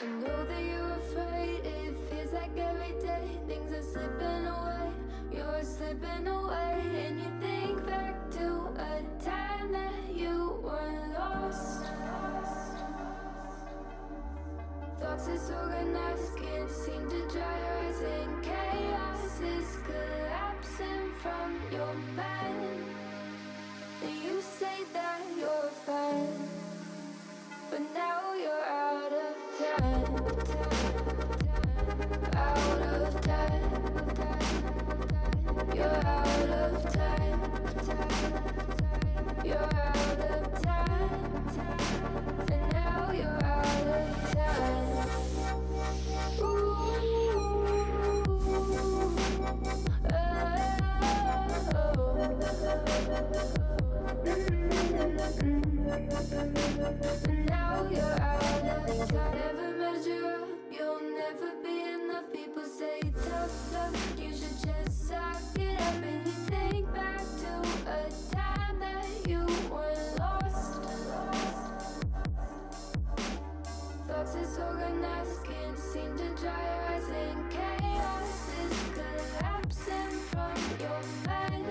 I know that you're afraid. It feels like every day things are slipping away. You're slipping away, and you think back to a time that you were lost. Thoughts disorganized, can't seem to dry your eyes, and chaos is collapsing from your mind. And you say that you're fine, but now you're out of time. Out of time. You're out of time. You're out of time. And now you're out of time. Now you're out of time. Never measure up, you'll never be enough. People say tough love, you should just suck it up. And you think back to a time that you were lost. Thoughts disorganized, can't seem to dry your eyes, and chaos is collapsing from your mind.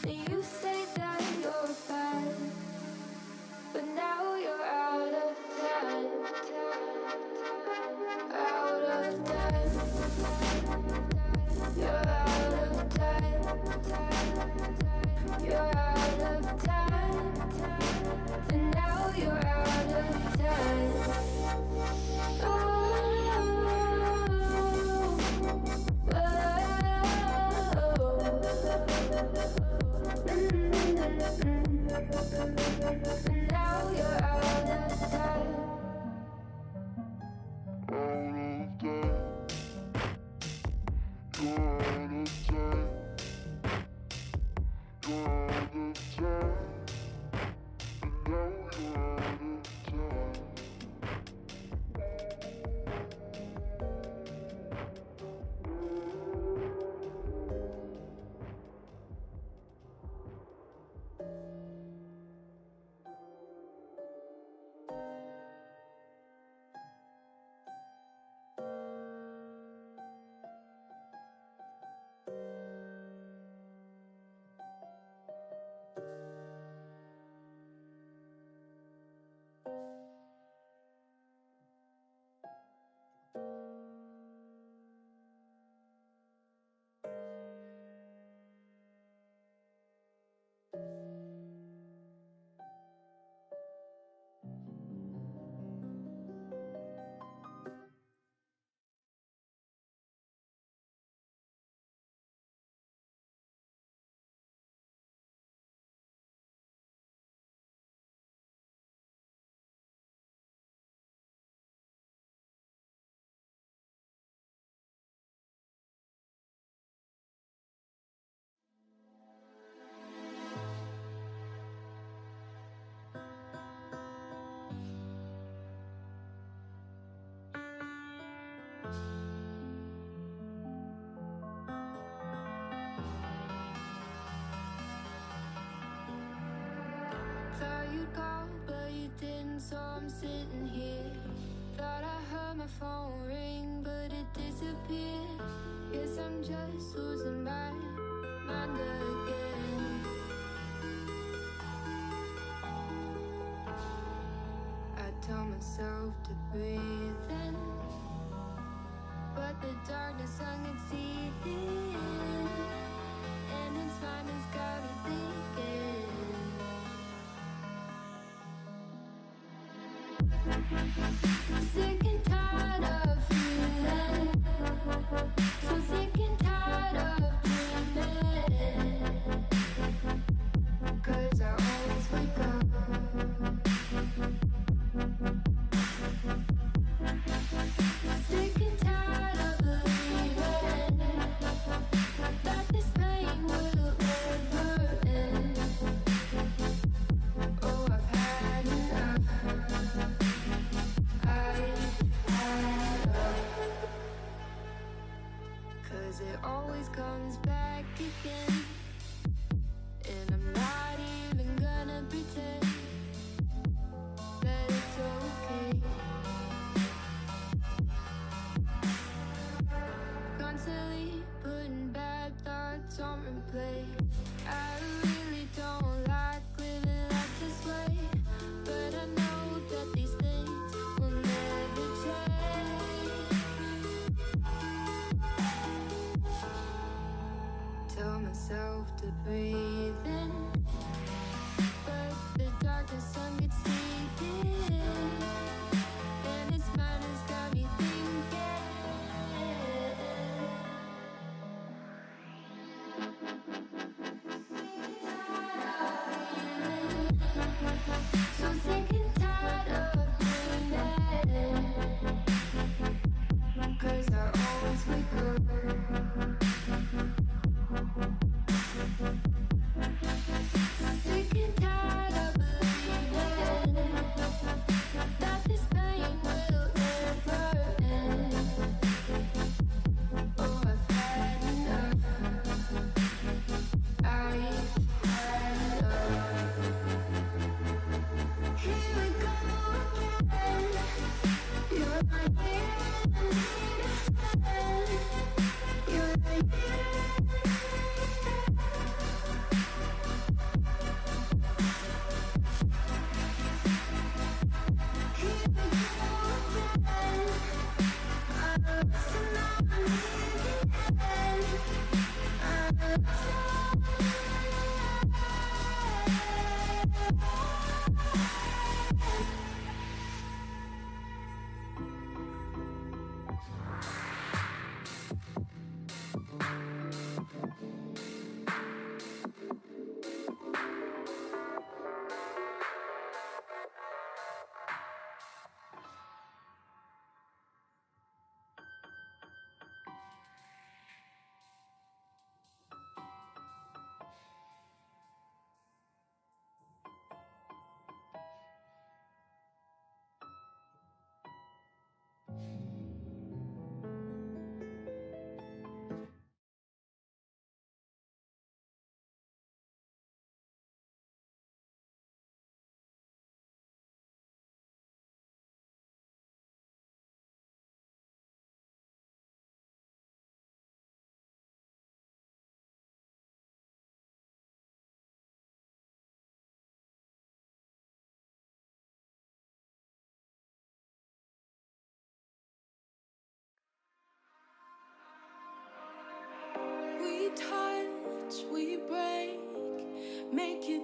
And you say that you're fine, but now you're out of time. Out of time. You're out of time. You're out of time. And now you're out of time. Now you're out of time. Thought you'd call, but you didn't, so I'm sitting here. Thought I heard my phone ring, but it disappeared. Guess I'm just losing my mind again. I tell myself to breathe in, but the darkness hung its teeth in, and its mind has got me thinking. Sick and tired of feeling, so sick and tired of dreaming, 'cause I always wake up. Sick and tired of believing that this pain will never end. Oh, I've had enough. I've had enough.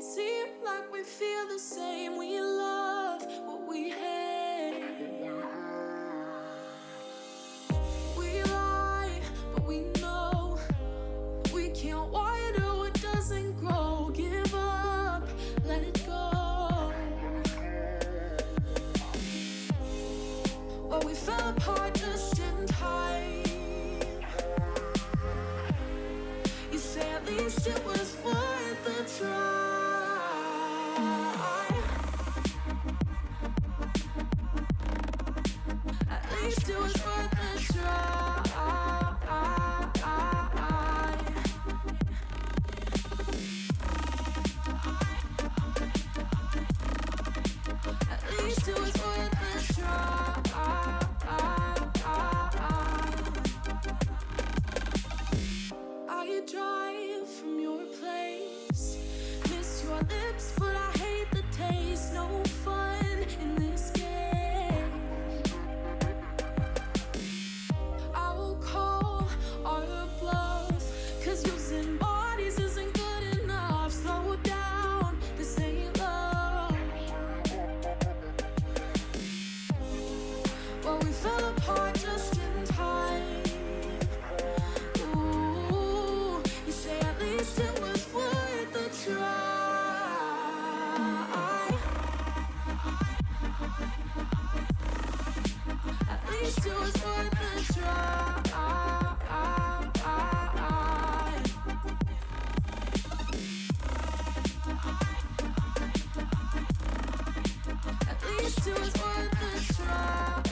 it seem like we feel the same. We love what we hate. We lie, but we know we can't water what doesn't grow. Give up, let it go. Well, we fell apart just in time. You say at least it was worth a try. At least it was worth a try. At least it was worth a try. I drive from your place, miss your lips, but I hate the taste. No fun in this game. I will call our bluff, 'cause using bodies isn't good enough. Slow down, this ain't love. Well, we fell apart just in time. Ooh, you say at least it was worth a try. At least it was worth a try. At least it was worth a try.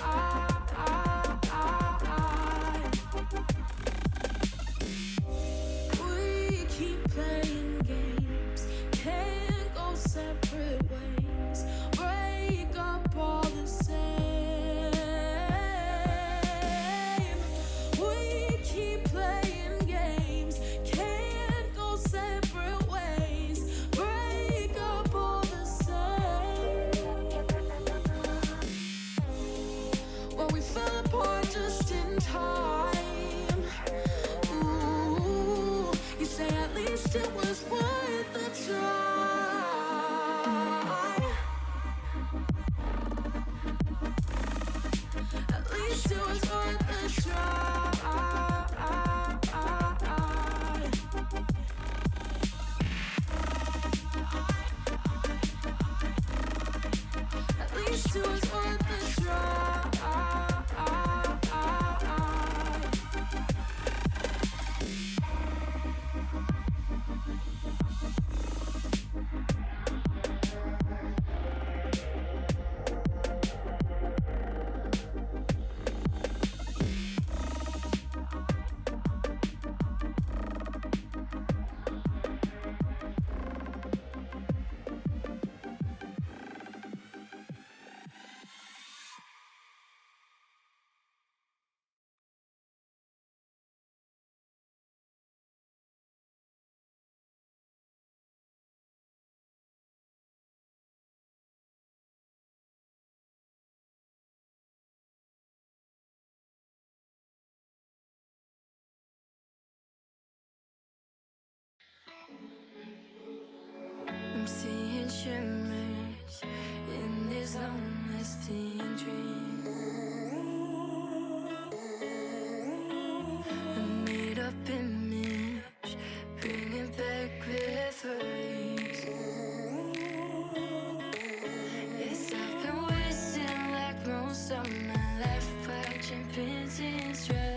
We keep playing games, can't go separate ways. Break up all the same. We keep playing games, can't go separate ways. Break up all the same. Well, we fell apart just in time. Ooh, you say at least it was worth a try. At least it was worth a try. At least it was worth a try. I'm seeing shimmers in this long-lasting dream. A made-up image, bringing back memories. Yes, I've been wasting like most of my life, watching paintings dry.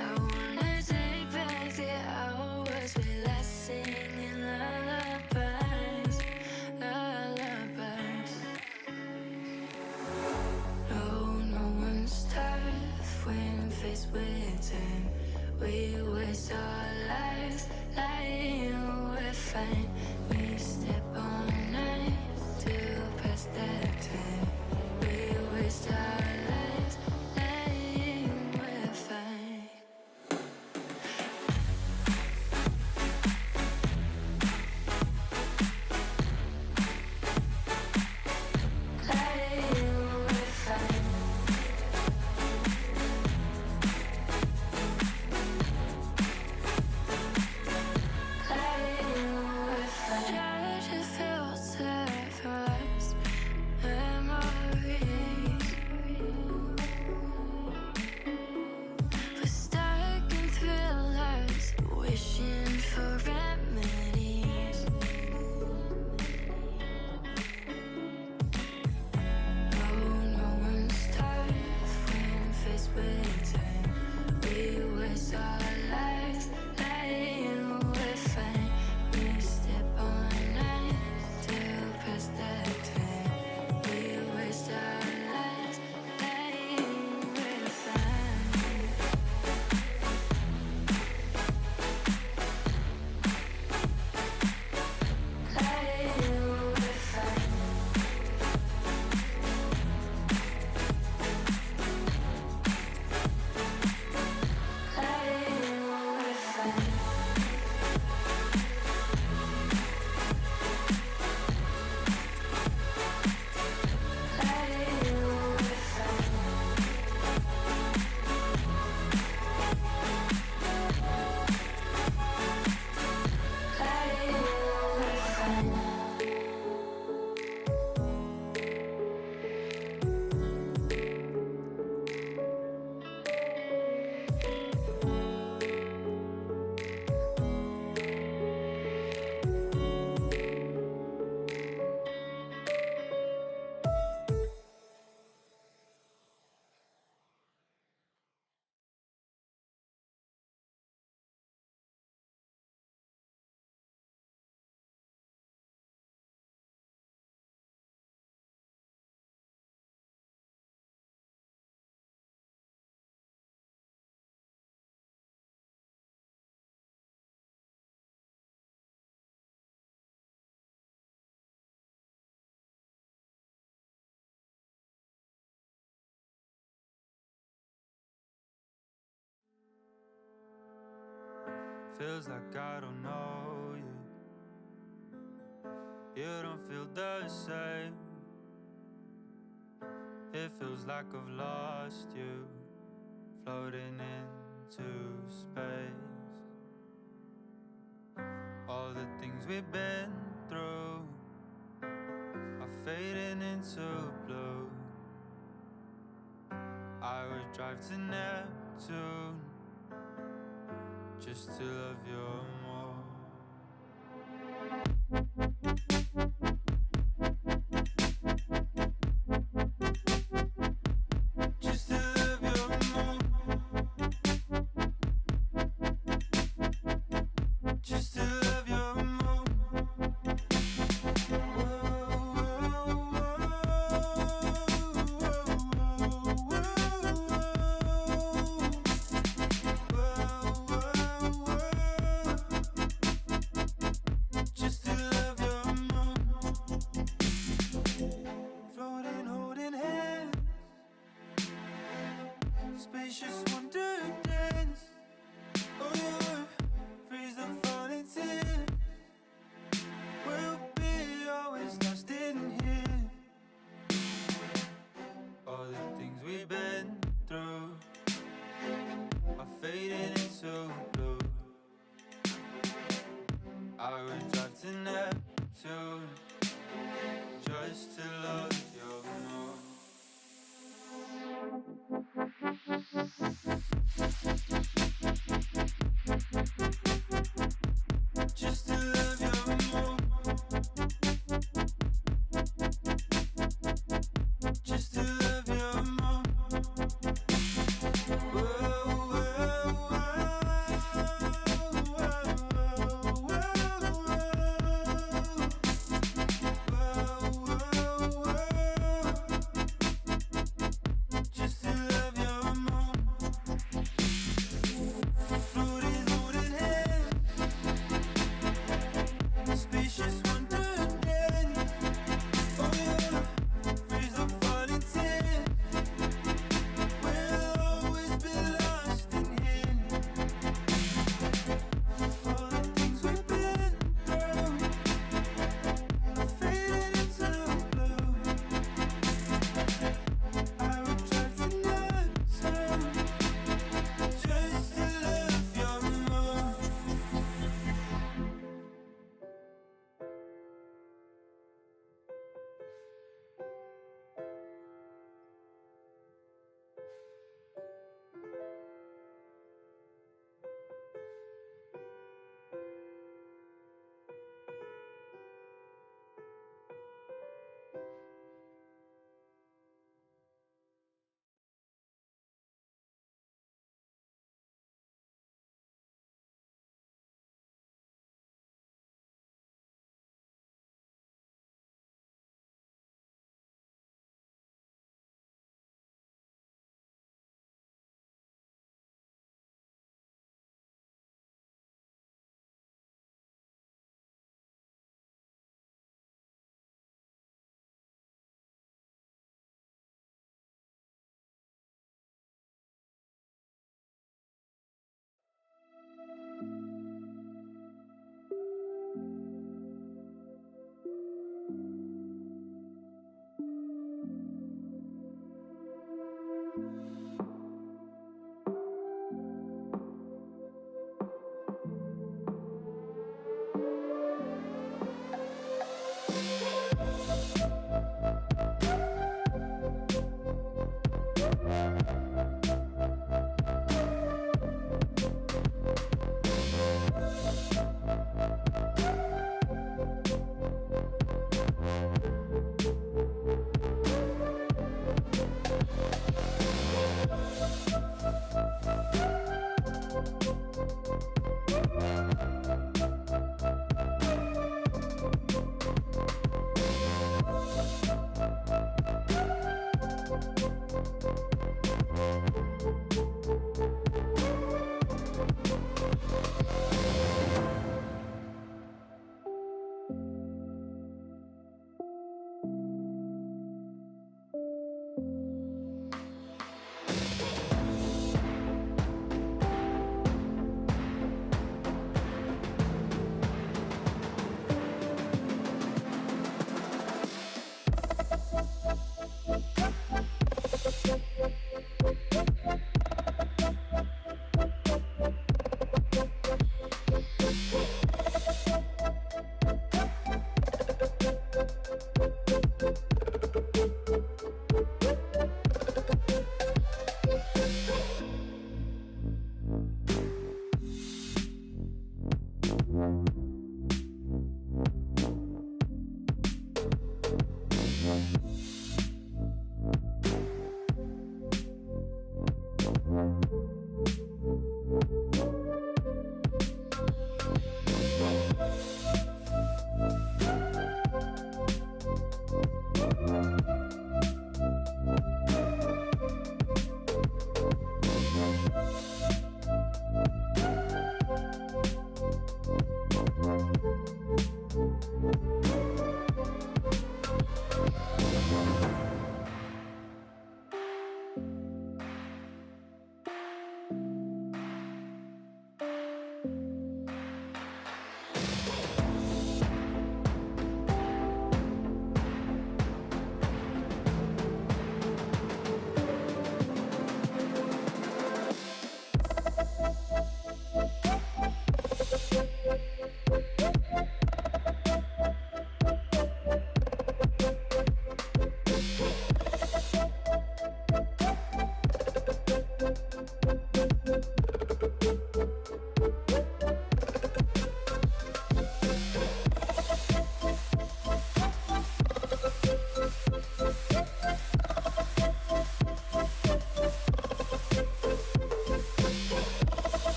I wanna take back the hours we last singing lullabies, lullabies. No one's tough when faced with time. We waste our lives lying, we're fine. We step on night to pass that time. We waste our lives lying, we're fine. Lying, we're fine. Feels like I don't know you. You don't feel the same. It feels like I've lost you, floating into space. All the things we've been through are fading into blue. I would drive to Neptune just to love you more. Just to love you more. Just to love you more. Just to love you more. Floating, holding hands, spacious wonder dance. Oh yeah, freeze the falling tears. We'll be always lost in here. All the things we've been through are fading into blue. I would drive to Neptune just to love you more. Just to love you more. Just to love you more. Just to love you more. Floating, holding hands, spacious wonder dance. Oh yeah, freeze the falling tears. We'll always be lost in here. All the things we've been through are fading into blue. I would try to not turn just to love you more.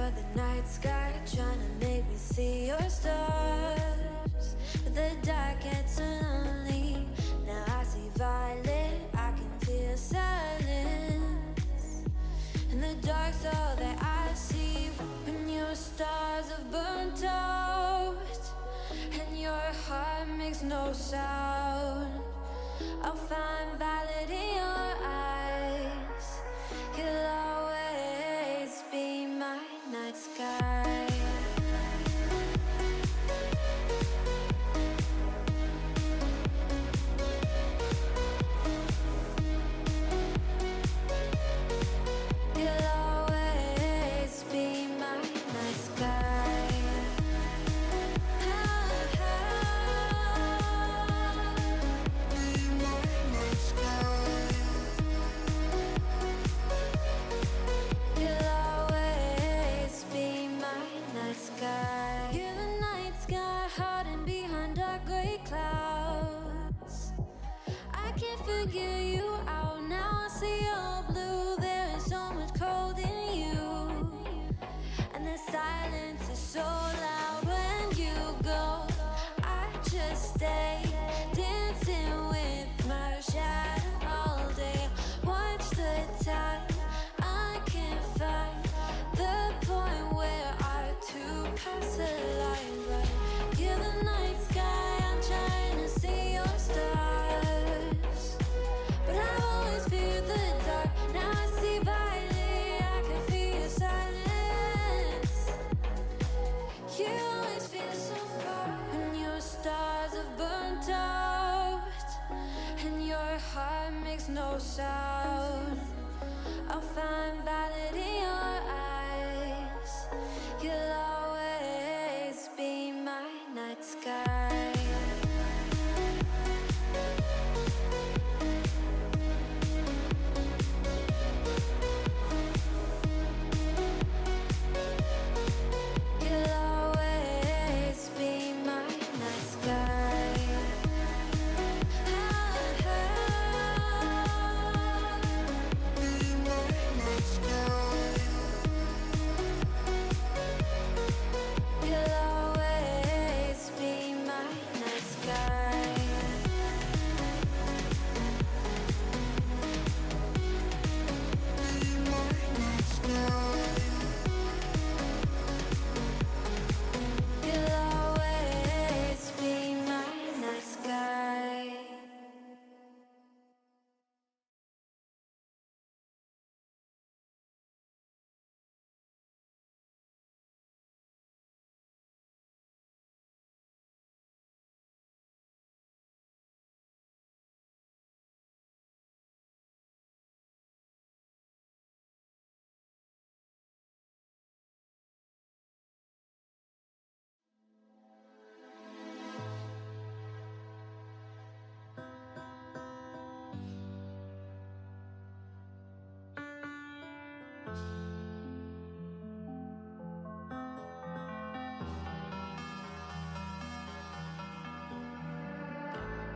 under the night sky, trying to make me see your stars. But the dark gets so lonely. Now I see violet, I can feel silence. And the dark's all that I see. When your stars have burnt out and your heart makes no sound, I'll find violet in your eyes. You'll always be my night sky. You'll always be my night sky. You'll always be my night sky. You're the night sky hiding behind dark gray clouds. I can't figure you out now. I see your blue. There is so much cold in you, and the silence is so loud when you go. I just stay dancing with my shadow all day. Watch the time. I can't find the point where our two paths align. Right? You're the night sky. I'm trying to see your stars, but I've always feared the dark. Now I see violet. I can feel your silence. You always feel so far when your stars have burnt out and your heart makes no sound. I'll find violet in your eyes. You'll always be my night sky. You'll always be my night sky. You'll always be my night sky. You'll always be my night sky.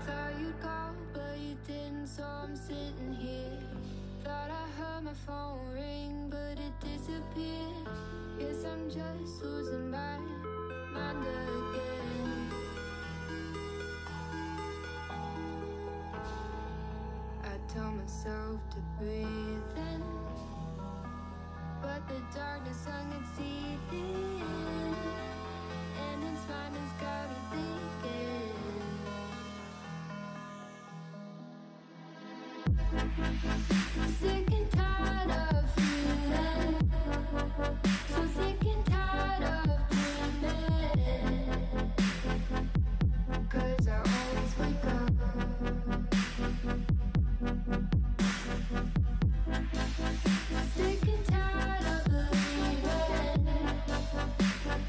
Thought you'd call, but you didn't, so I'm sitting here. Thought I heard my phone ring, but it disappeared. Guess I'm just losing my mind again. I tell myself to breathe in, but the darkness sung its teeth in, and its mind has got me thinking. Sick and tired of feeling, so sick and tired of dreaming. 'Cause I always wake up sick and tired of believing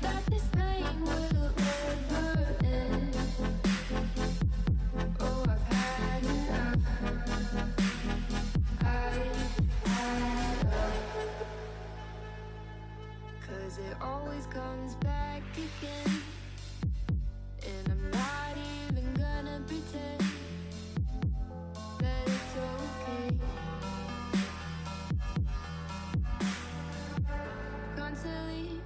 that this pain will ever end. Oh, I've had enough. Cause it always comes back again, and I'm not even gonna pretend that it's okay. Constantly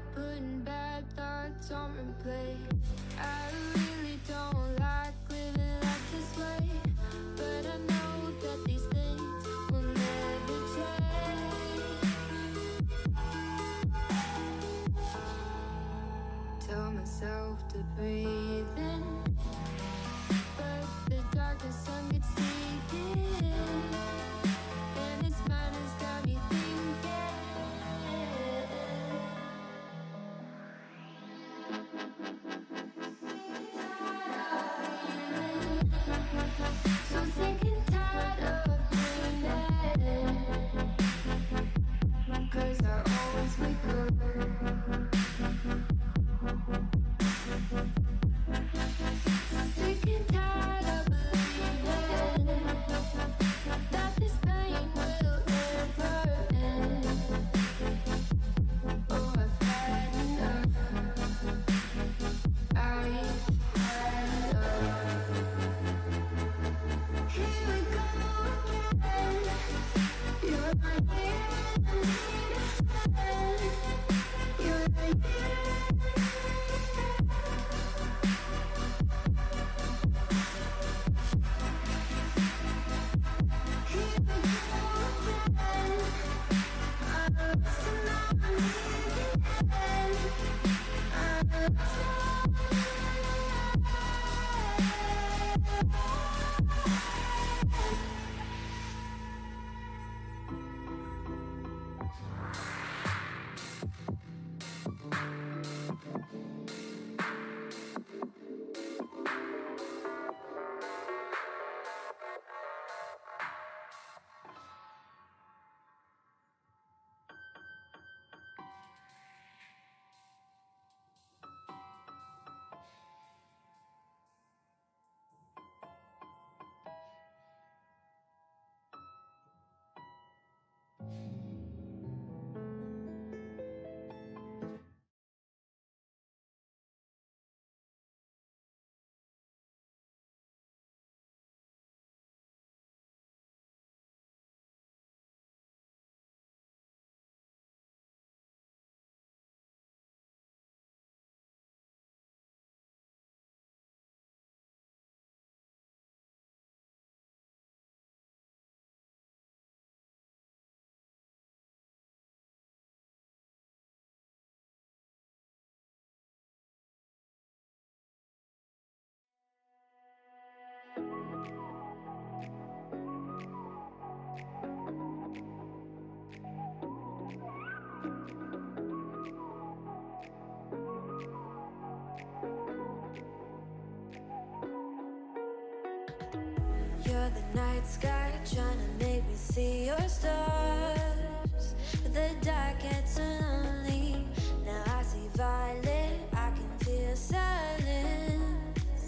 myself to breathe in, but the darkest sun gets taken, and this madness got me thinking. So sick and tired of dreaming, 'cause I always wake up. Sick and tired of believing that this pain will never end. Oh, I've had enough. I've had enough. Here we go again. You're my enemy. You're my You're the night sky trying to make me see your stars, but the dark gets so lonely. Now I see violet, I can feel silence,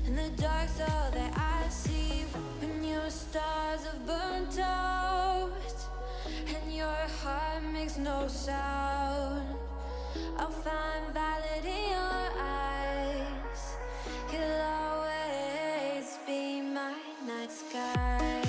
and the dark's all that I see. When your stars have burnt out and your heart makes no sound, I'll find violet in your eyes. You'll always be my night sky.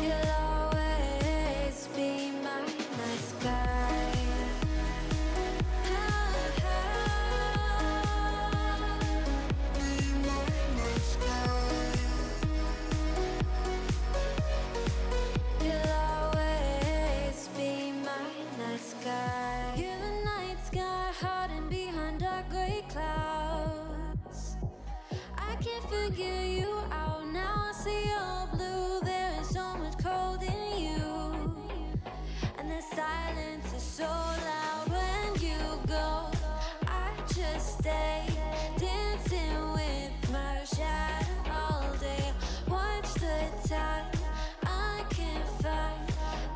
You'll always be my night sky. Be my night sky. You'll always be my night sky. You're the night sky hiding behind dark gray clouds. I can't figure you out now. I see your blue. There is so much cold in you, and the silence is so loud when you go. I just stay dancing with my shadow all day. Watch the time. I can't find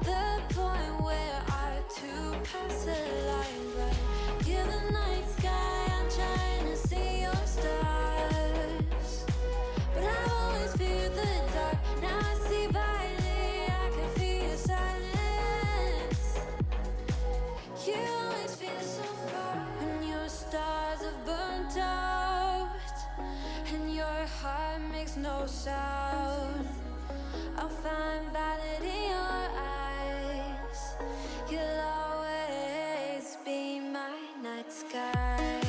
the point where our two paths align. Right? You're the night sky. I'm trying to see your stars, but I've always feared the dark. Now I see violet. I can feel your silence. You always feel so far when your stars have burnt out and your heart makes no sound. I'll find violet in your eyes. You'll always be my night sky.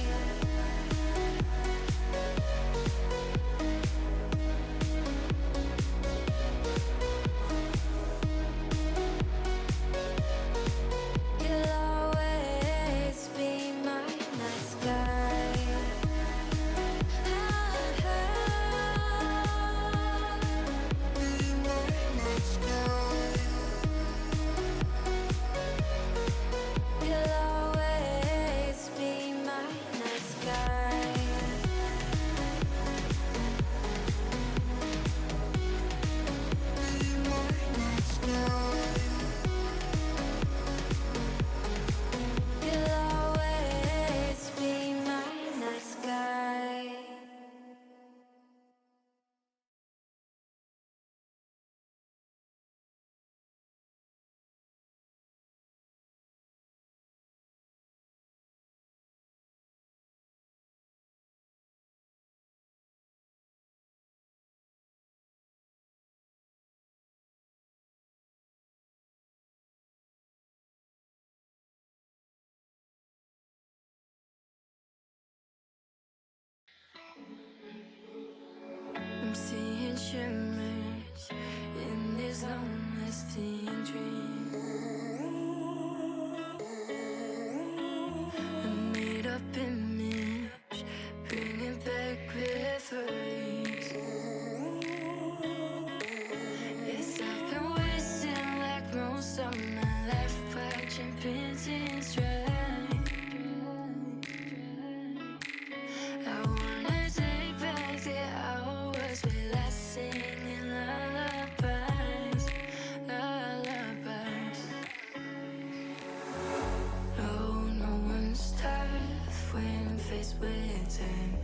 time.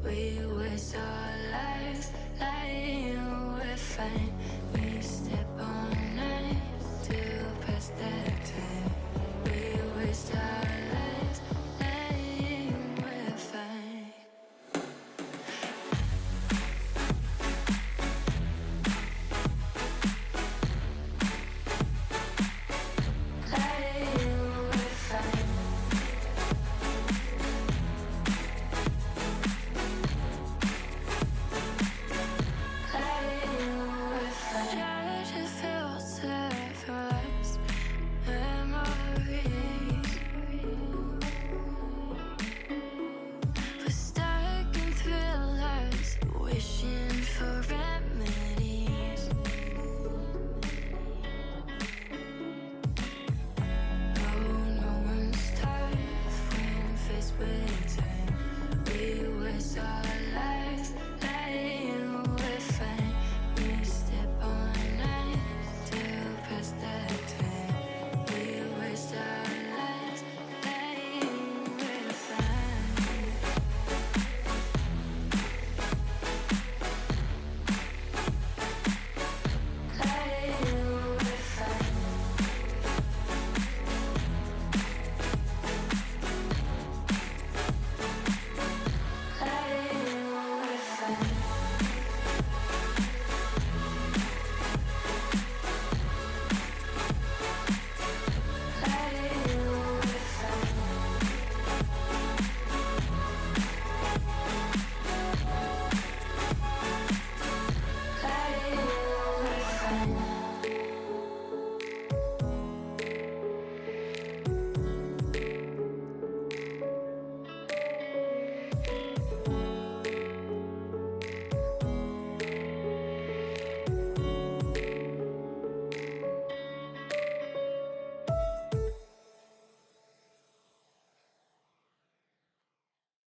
We waste our lives lying we're fine.